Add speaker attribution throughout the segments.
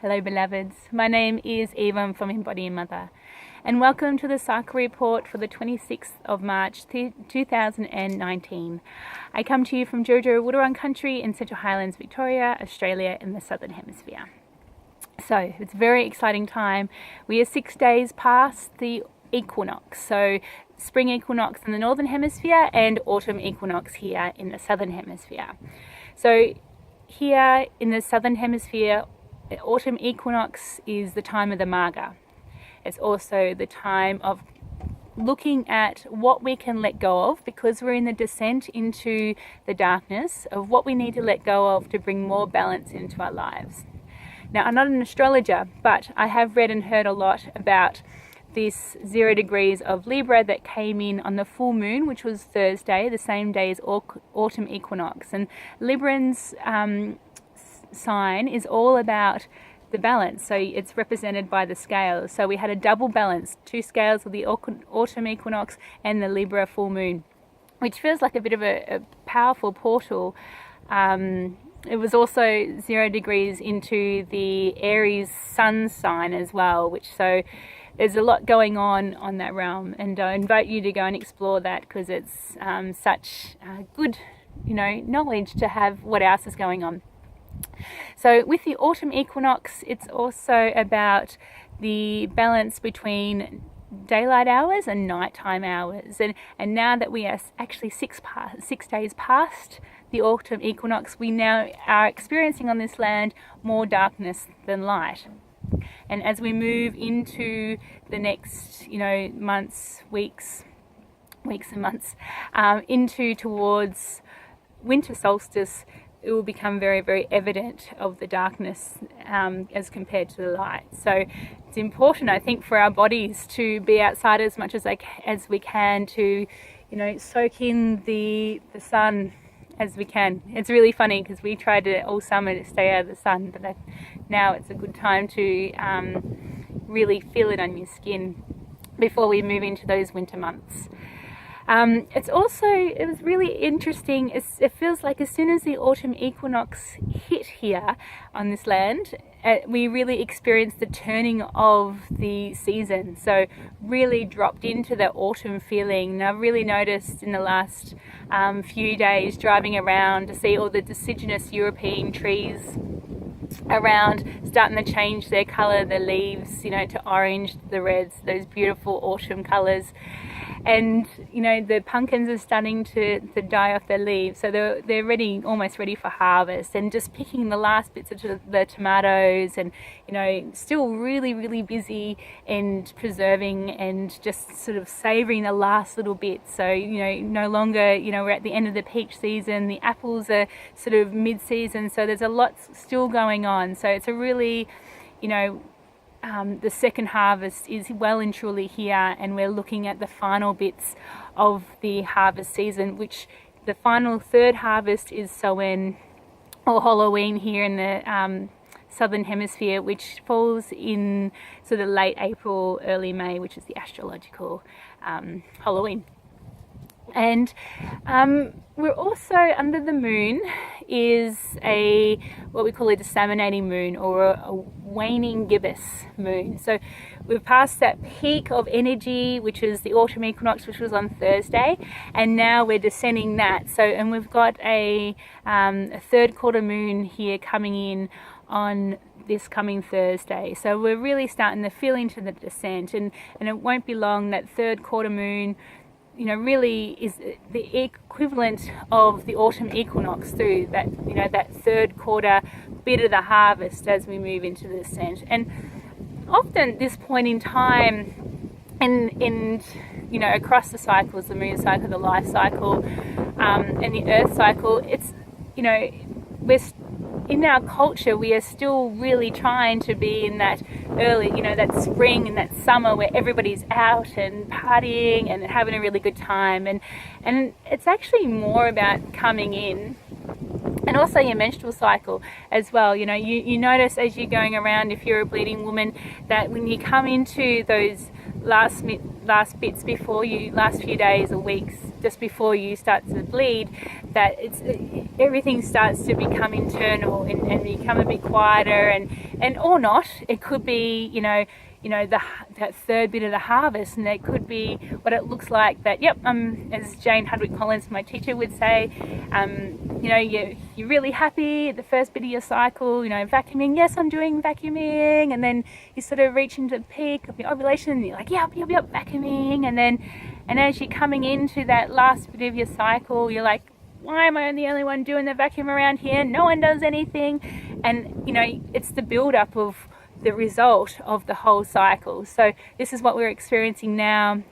Speaker 1: Hello beloveds, my name is Evonne from Embodying Mother and welcome to the cycle report for the 26th of March 2019. I come to you from Dja Dja Wurrung country in Central Highlands, Victoria, Australia in the Southern Hemisphere. So it's a very exciting time. We are 6 days past the equinox, so spring equinox in the Northern Hemisphere and autumn equinox here in the Southern Hemisphere. So here in the Southern Hemisphere, the autumn equinox is the time of the Maga. It's also the time of looking at what we can let go of, because we're in the descent into the darkness of what we need to let go of to bring more balance into our lives. Now, I'm not an astrologer, but I have read and heard a lot about this 0 degrees of Libra that came in on the full moon, which was Thursday, the same day as autumn equinox. And Librans sign is all about the balance, so it's represented by the scales. So we had a double balance, 2 scales of the autumn equinox and the Libra full moon, which feels like a bit of a powerful portal. It was also 0 degrees into the Aries sun sign as well, so there's a lot going on that realm, and I invite you to go and explore that, because it's such good knowledge to have what else is going on. So with the autumn equinox, it's also about the balance between daylight hours and nighttime hours, and now that we are actually 6 days past the autumn equinox, we now are experiencing on this land more darkness than light. And as we move into the next months, weeks and months, towards winter solstice, it will become very, very evident of the darkness as compared to the light. So it's important, I think, for our bodies to be outside as much as we can, to soak in the sun as we can. It's really funny because we tried all summer to stay out of the sun, but now it's a good time to really feel it on your skin before we move into those winter months. It was really interesting. It feels like as soon as the autumn equinox hit here on this land, we really experienced the turning of the season. So really dropped into the autumn feeling. And I've really noticed in the last few days driving around to see all the deciduous European trees around starting to change their colour, the leaves, to orange, the reds, those beautiful autumn colours. And the pumpkins are starting to die off their leaves, so they're almost ready for harvest, and just picking the last bits of the tomatoes, and still really, really busy and preserving and just sort of savouring the last little bits. So no longer we're at the end of the peach season. The apples are sort of mid-season, so there's a lot still going on. So it's a really the second harvest is well and truly here, and we're looking at the final bits of the harvest season, which the final third harvest is Samhain or Halloween here in the Southern Hemisphere, which falls in sort of late April, early May, which is the astrological Halloween. And we're also under the moon is what we call a disseminating moon, or a waning gibbous moon. So we've passed that peak of energy, which is the autumn equinox, which was on Thursday, and now we're descending that. And we've got a third quarter moon here coming in on this coming Thursday. So we're really starting to feel into the descent, and it won't be long that third quarter moon really is the equivalent of the autumn equinox through that, that third quarter bit of the harvest as we move into the descent. And often at this point in time, and across the cycles, the moon cycle, the life cycle, and the earth cycle, it's, we're in our culture, we are still really trying to be in that early, that spring and that summer where everybody's out and partying and having a really good time. And it's actually more about coming in, and also your menstrual cycle as well. You notice as you're going around, if you're a bleeding woman, that when you come into those last bits before you, last few days or weeks just before you start to bleed, that everything starts to become internal and become a bit quieter, and and or not. It could be, that third bit of the harvest, and it could be what it looks like that, as Jane Hardwicke Collings, my teacher, would say, you're really happy at the first bit of your cycle, vacuuming, yes, I'm doing vacuuming, and then you sort of reach into the peak of your ovulation, and you're like, yep, vacuuming, and as you're coming into that last bit of your cycle, you're like, why am I the only one doing the vacuum around here? No one does anything. And, it's the build-up of the result of the whole cycle. So this is what we're experiencing now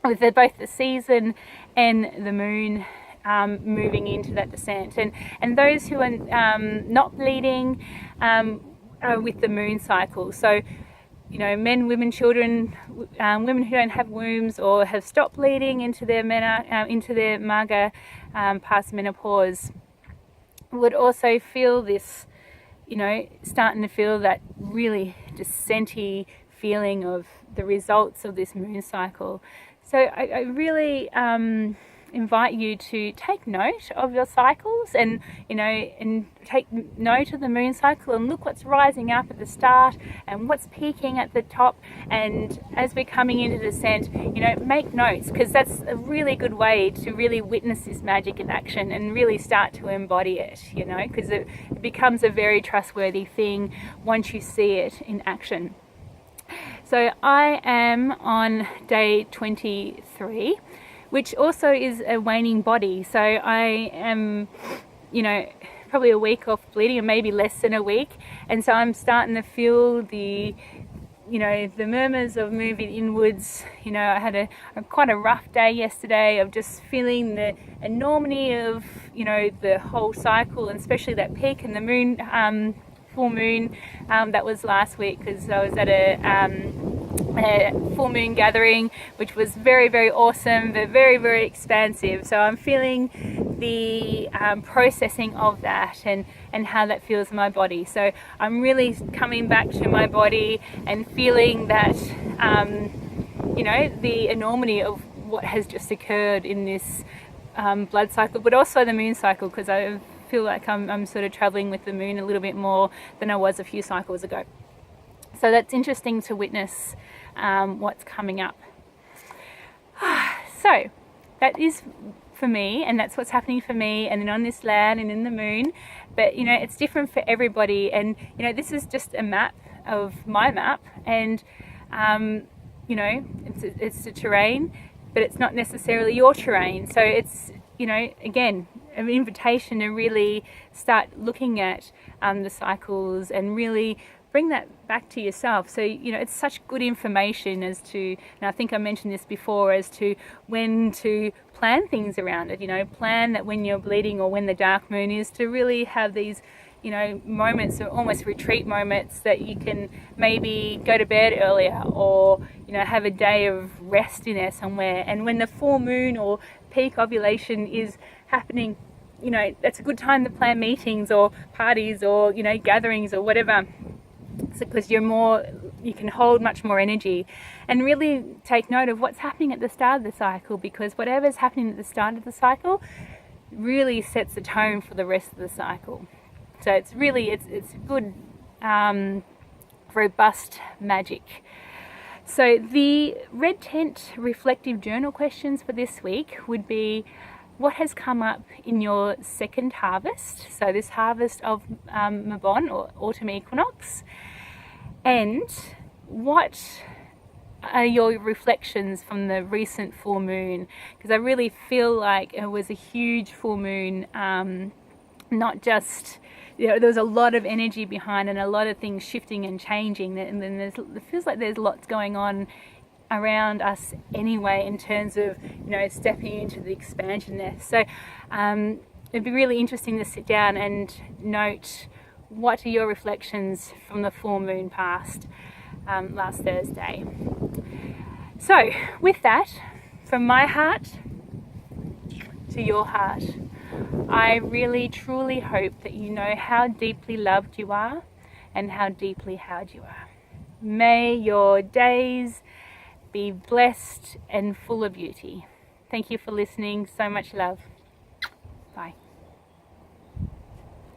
Speaker 1: with both the season and the moon moving into that descent. And those who are not bleeding are with the moon cycle. So, men, women, children, women who don't have wombs or have stopped bleeding into their marga past menopause would also feel this, starting to feel that really descenty feeling of the results of this moon cycle. So I really invite you to take note of your cycles and take note of the moon cycle and look what's rising up at the start and what's peaking at the top, and as we're coming into descent, make notes, because that's a really good way to really witness this magic in action and really start to embody it, because it becomes a very trustworthy thing once you see it in action. So I am on day 23, which also is a waning body. So I am, probably a week off bleeding, or maybe less than a week. And so I'm starting to feel the murmurs of moving inwards. I had quite a rough day yesterday of just feeling the enormity of, the whole cycle, and especially that peak and the moon, full moon, that was last week, because I was at a full moon gathering, which was very, very awesome, but very, very expansive. So I'm feeling the processing of that and how that feels in my body. So I'm really coming back to my body and feeling that, the enormity of what has just occurred in this blood cycle, but also the moon cycle, because I feel like I'm sort of traveling with the moon a little bit more than I was a few cycles ago. So that's interesting to witness what's coming up. So that is for me, and that's what's happening for me, and then on this land and in the moon. But it's different for everybody, and this is just a map of my map, and it's a terrain, but it's not necessarily your terrain. So it's again, an invitation to really start looking at the cycles and really bring that back to yourself. So it's such good information as to, and I think I mentioned this before, as to when to plan things around it. Plan that when you're bleeding or when the dark moon is, to really have these moments, or almost retreat moments, that you can maybe go to bed earlier, or have a day of rest in there somewhere. And when the full moon or peak ovulation is happening, that's a good time to plan meetings or parties or gatherings or whatever, because you can hold much more energy, and really take note of what's happening at the start of the cycle, because whatever's happening at the start of the cycle really sets the tone for the rest of the cycle. So it's good, robust magic. So the red tent reflective journal questions for this week would be: what has come up in your second harvest? So this harvest of Mabon, or Autumn Equinox. And what are your reflections from the recent full moon? Because I really feel like it was a huge full moon, not just, there was a lot of energy behind, and a lot of things shifting and changing, and then it feels like there's lots going on around us anyway, in terms of stepping into the expansion there. So it'd be really interesting to sit down and note, what are your reflections from the full moon past last Thursday. So with that, from my heart to your heart, I really truly hope that you know how deeply loved you are and how deeply held you are. May your days be blessed and full of beauty. Thank you for listening. So much love.